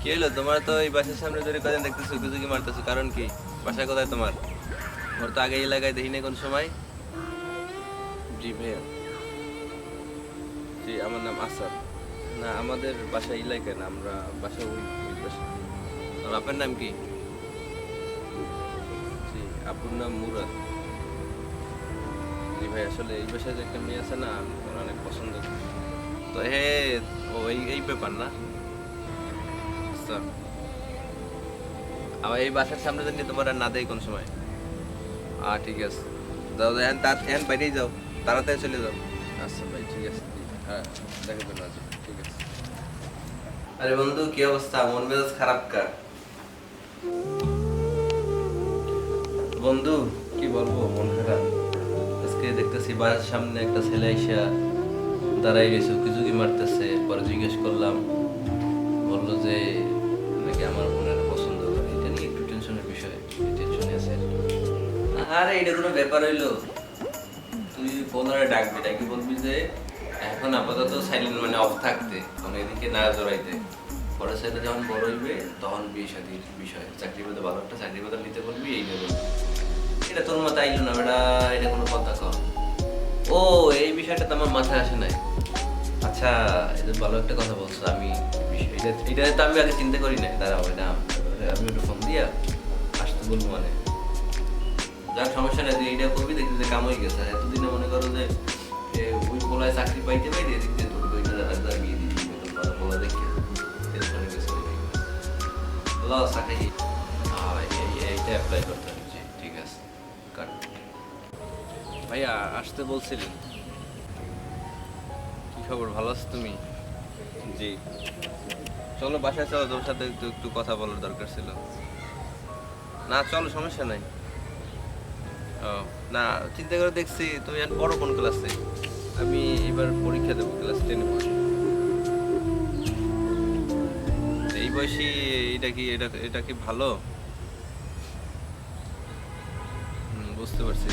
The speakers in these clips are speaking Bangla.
কি হলো তোমার? তো এই বাসার সামনে ধরে কদিন দেখতেছো কি মারতেছো, কারণ কি? বাসা কোথায় তোমার? ওর তো আগে এই এলাকায় দেখি নাই কোন সময়। জি ভাইয়া। জি আমার নাম আসাদ। না, আমাদের বাসা এই এলাকায় না, আমরা বাসা ওই বাসা। আর বাপের নাম কি? জি আপুর নাম মুরাদ। জি ভাই, আসলে এই বাসায় যে একটা মেয়ে আছে না, আমি ওর অনেক পছন্দ করি। তো হে, ও এই ব্যাপার না। আচ্ছা, আবার এই বাসার সামনে জানি তোমার আর না দেয় কোন সময়। ঠিক আছে, যাও যাও, এখন বাইরেই যাও, তাড়াতাড়ি চলে যাও। আচ্ছা ভাই ঠিক আছে। জি হ্যাঁ, দেখা যাবে আজ। ঠিক আছে। আরে বন্ধু, কি অবস্থা? মন মেজাজ খারাপ কা? বন্ধু, কি বলবো, মন খারাপ। আজকে দেখতেছি বাড়ির সামনে একটা ছেলে আইসা দাঁড়াই গেছে, উকি মারতেছে। পরে জিজ্ঞেস করলাম, বললো যে নাকি আমার বোনের পছন্দ করে। এটা নিয়ে একটু টেনশনের বিষয়, টেনশনে আছে আর কি। আরে এটা কোনো ব্যাপার হইলো? তুই বোনরে ডাকবি, ডাকি বলবি যে এখন আপাতত সাইলেন্ট, মানে অফ থাকতে, মানে এদিকে না জড়াইতে। পরে ছেলে যখন বড় হইবে তখন বিয়ে শাদীর বিষয়, চাকরি বাদে ভালো একটা চাকরি বাদে নিতে বলবি, এই নেবো। এটা তোর মাথায় আইলো না বেটা? এটা কোনো কথা কম। ও, এই বিষয়টা তো আমার মাথায় আসে নাই। আচ্ছা, এটা ভালো একটা কথা বলছো। আমি এটা তো আমি আগে চিন্তা করি নাই। দাঁড়াও, এটা আমি একটু ফোন দিয়া আসতে বলবো মানে। যার সমস্যা নেই, তুই এইটা করবি, দেখবি যে কাম হয়ে গেছে। আর এতদিনে মনে করো যে ওই পোলায় চাকরি পাইতে পাইতে এদিক দিয়ে তোর দুইটা দাদা বিয়ে দিয়ে দিবি, তোর বড় পোলা দেখে টেনশনে গেছে লস আগে। এইটা অ্যাপ্লাই করতে হবে। জি ঠিক আছে, কাট। ভাইয়া আসতে বলছিলেন? কি খবর, ভালো আছো তুমি? জি। চলো বাসায় চলো, তোর সাথে একটু একটু কথা বলার দরকার ছিল। না চলো, সমস্যা নাই। ও না, চিন্তা করে দেখছি তুমি এখন বড় কোন ক্লাসে? আমি এবার পরীক্ষা দেবো, ক্লাস 10-এ পড়ি। এই বয়সী এটা কি ভালো? বুঝতে পারছি।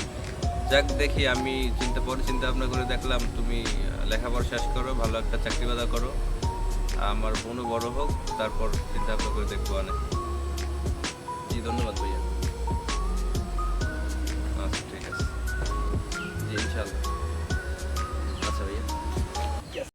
যাক, দেখি, আমি চিন্তা ভাবনা করে দেখলাম তুমি লেখাপড়া শেষ করো, ভালো একটা চাকরি বাদা করো, আমার বোনও বড় হোক, তারপর চিন্তা ভাবনা করে দেখবো অনেক। জি ধন্যবাদ ভাইয়া। আচ্ছা ঠিক আছে। জি ইনশাআল্লাহ।